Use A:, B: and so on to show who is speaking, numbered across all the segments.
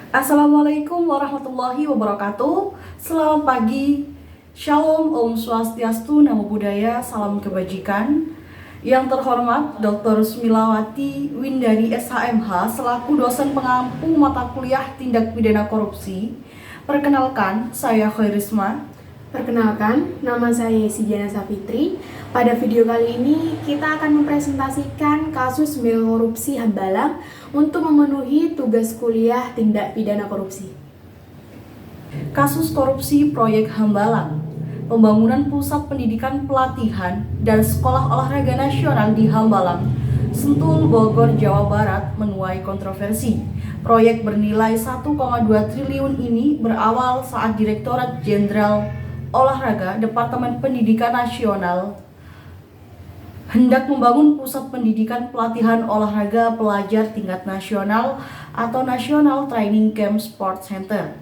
A: Assalamualaikum warahmatullahi wabarakatuh. Selamat pagi. Shalom, Om Swastiastu, Namo Buddhaya, salam kebajikan. Yang terhormat Dr. Smilawati Windari SHMH selaku dosen pengampu mata kuliah tindak pidana korupsi. Perkenalkan, saya Khairisma.
B: Perkenalkan, nama saya Sijana Safitri. Pada video kali ini kita akan mempresentasikan kasus mil korupsi Hambalang untuk memenuhi tugas kuliah tindak pidana korupsi.
A: Kasus korupsi proyek Hambalang, pembangunan pusat pendidikan pelatihan dan sekolah olahraga nasional di Hambalang, Sentul, Bogor, Jawa Barat menuai kontroversi. Proyek bernilai 1,2 triliun ini berawal saat Direktorat Jenderal Olahraga Departemen Pendidikan Nasional hendak membangun pusat pendidikan pelatihan olahraga pelajar tingkat nasional atau National Training Camp Sports Center.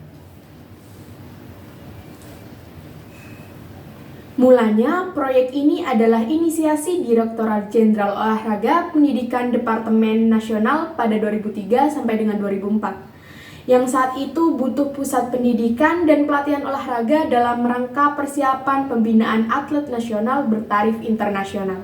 B: Mulanya, proyek ini adalah inisiasi Direktorat Jenderal Olahraga Pendidikan Departemen Nasional pada 2003 sampai dengan 2004. Yang saat itu butuh pusat pendidikan dan pelatihan olahraga dalam rangka persiapan pembinaan atlet nasional bertaraf internasional.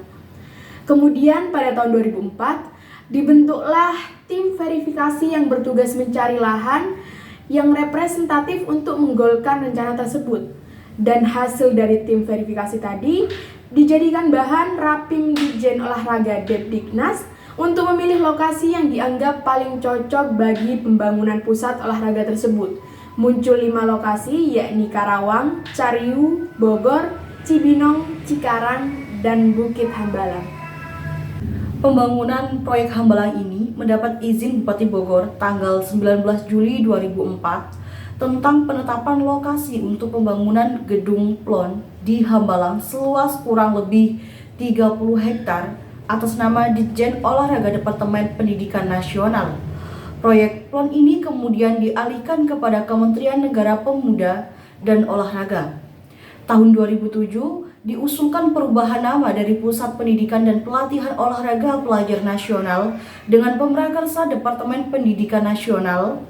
B: Kemudian pada tahun 2004, dibentuklah tim verifikasi yang bertugas mencari lahan yang representatif untuk menggolkan rencana tersebut. Dan hasil dari tim verifikasi tadi dijadikan bahan Rapim Ditjen Olahraga Depdiknas untuk memilih lokasi yang dianggap paling cocok bagi pembangunan pusat olahraga tersebut. Muncul 5 lokasi, yakni Karawang, Cariu, Bogor, Cibinong, Cikarang, dan Bukit Hambalang.
A: Pembangunan proyek Hambalang ini mendapat izin Bupati Bogor tanggal 19 Juli 2004 tentang penetapan lokasi untuk pembangunan gedung plon di Hambalang seluas kurang lebih 30 hektar atas nama Ditjen Olahraga Departemen Pendidikan Nasional. Proyek plon ini kemudian dialihkan kepada Kementerian Negara Pemuda dan Olahraga. Tahun 2007 diusulkan perubahan nama dari Pusat Pendidikan dan Pelatihan Olahraga Pelajar Nasional dengan pemrakarsa Departemen Pendidikan Nasional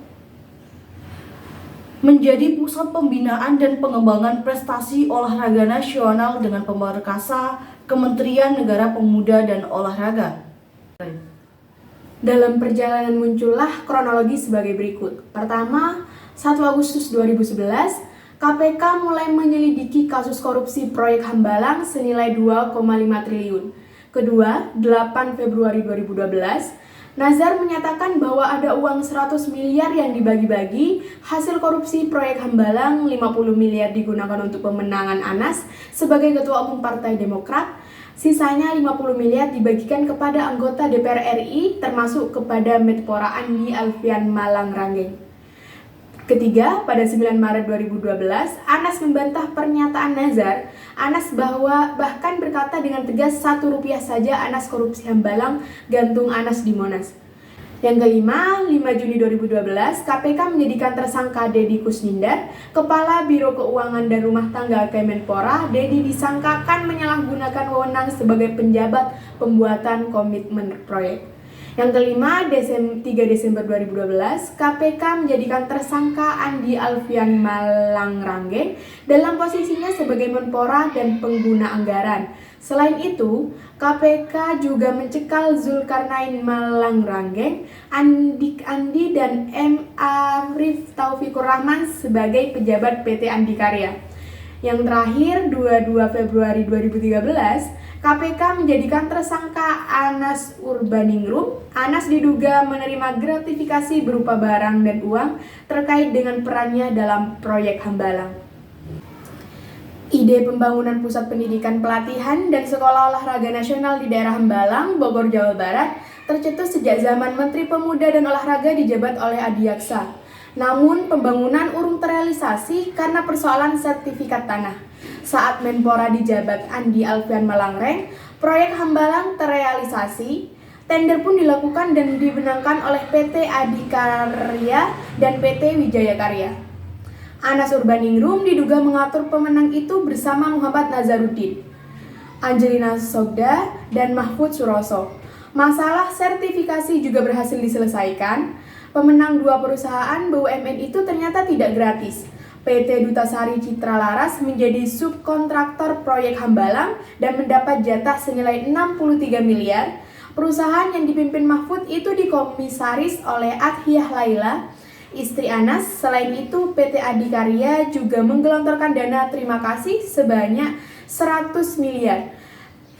A: menjadi Pusat Pembinaan dan Pengembangan Prestasi Olahraga Nasional dengan pemrakarsa Kementerian Negara Pemuda dan Olahraga.
B: Dalam perjalanan muncullah kronologi sebagai berikut. Pertama, 1 Agustus 2011, KPK mulai menyelidiki kasus korupsi proyek Hambalang senilai 2,5 triliun. Kedua, 8 Februari 2012, Nazar menyatakan bahwa ada uang 100 miliar yang dibagi-bagi. Hasil korupsi proyek Hambalang, 50 miliar digunakan untuk pemenangan Anas sebagai Ketua Umum Partai Demokrat. Sisanya 50 miliar dibagikan kepada anggota DPR RI termasuk kepada Menpora Andi Alfian Malang Ranggeng. Ketiga, pada 9 Maret 2012, Anas membantah pernyataan Nazar. Anas bahkan berkata dengan tegas Rp1 saja Anas korupsi Hambalang, gantung Anas di Monas. Yang kelima, 5 Juni 2012, KPK menjadikan tersangka Deddy Kusnindar, Kepala Biro Keuangan dan Rumah Tangga Kemenpora. Deddy disangkakan menyalahgunakan wewenang sebagai penjabat pembuatan komitmen proyek. Yang kelima, 3 Desember 2012, KPK menjadikan tersangka Andi Alfian Malang Ranggeng dalam posisinya sebagai Menpora dan pengguna anggaran. Selain itu, KPK juga mencekal Zulkarnain Malang Ranggeng, Andik Andi, dan M. Arif Taufikur Rahman sebagai pejabat PT Andikarya. Yang terakhir, 22 Februari 2013, KPK menjadikan tersangka Anas Urbaningrum. Anas diduga menerima gratifikasi berupa barang dan uang terkait dengan perannya dalam proyek Hambalang. Ide pembangunan pusat pendidikan pelatihan dan sekolah olahraga nasional di daerah Hambalang, Bogor, Jawa Barat tercetus sejak zaman Menteri Pemuda dan Olahraga dijabat oleh Adiaksa. Namun pembangunan urung terrealisasi karena persoalan sertifikat tanah. Saat Menpora dijabat Andi Alfian Malangreng, proyek Hambalang terrealisasi. Tender pun dilakukan dan dimenangkan oleh PT Adikarya dan PT Wijaya Karya. Anas Urbaningrum diduga mengatur pemenang itu bersama Muhammad Nazaruddin, Angelina Sogda, dan Mahfud Suroso. Masalah sertifikasi juga berhasil diselesaikan. Pemenang 2 perusahaan BUMN itu ternyata tidak gratis. PT Dutasari Citra Laras menjadi subkontraktor proyek Hambalang dan mendapat jatah senilai 63 miliar. Perusahaan yang dipimpin Mahfud itu dikomisaris oleh Athiyah Laila, istri Anas. Selain itu, PT Adikarya juga menggelontorkan dana terima kasih sebanyak 100 miliar.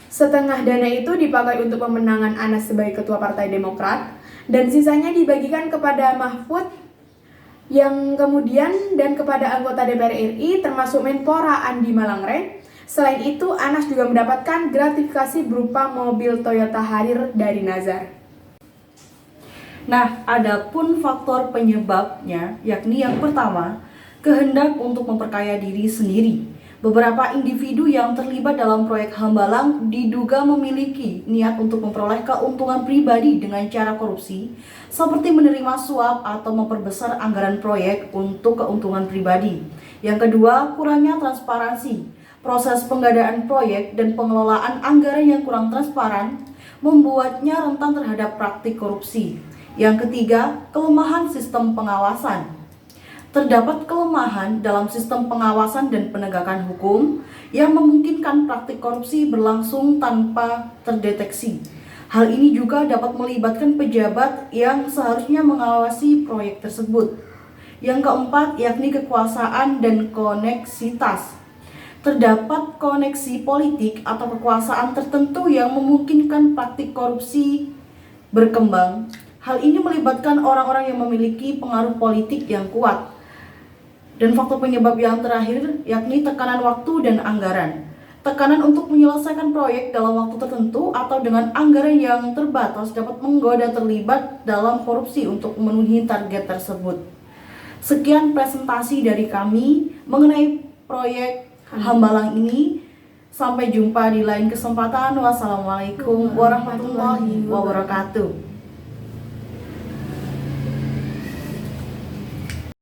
B: Setengah dana itu dipakai untuk pemenangan Anas sebagai ketua Partai Demokrat, dan sisanya dibagikan kepada Mahfud yang kemudian dan kepada anggota DPR RI termasuk Menpora Andi Malangre. Selain itu, Anas juga mendapatkan gratifikasi berupa mobil Toyota Harrier dari Nazar.
A: Nah, adapun faktor penyebabnya, yakni yang pertama, kehendak untuk memperkaya diri sendiri. Beberapa individu yang terlibat dalam proyek Hambalang diduga memiliki niat untuk memperoleh keuntungan pribadi dengan cara korupsi, seperti menerima suap atau memperbesar anggaran proyek untuk keuntungan pribadi. Yang kedua, kurangnya transparansi. Proses pengadaan proyek dan pengelolaan anggaran yang kurang transparan membuatnya rentan terhadap praktik korupsi. Yang ketiga, kelemahan sistem pengawasan. Terdapat kelemahan dalam sistem pengawasan dan penegakan hukum yang memungkinkan praktik korupsi berlangsung tanpa terdeteksi. Hal ini juga dapat melibatkan pejabat yang seharusnya mengawasi proyek tersebut. Yang keempat, yakni kekuasaan dan koneksitas. Terdapat koneksi politik atau kekuasaan tertentu yang memungkinkan praktik korupsi berkembang. Hal ini melibatkan orang-orang yang memiliki pengaruh politik yang kuat. Dan faktor penyebab yang terakhir yakni tekanan waktu dan anggaran. Tekanan untuk menyelesaikan proyek dalam waktu tertentu atau dengan anggaran yang terbatas dapat menggoda terlibat dalam korupsi untuk memenuhi target tersebut. Sekian presentasi dari kami mengenai proyek Hambalang ini. Sampai jumpa di lain kesempatan. Wassalamualaikum warahmatullahi wabarakatuh.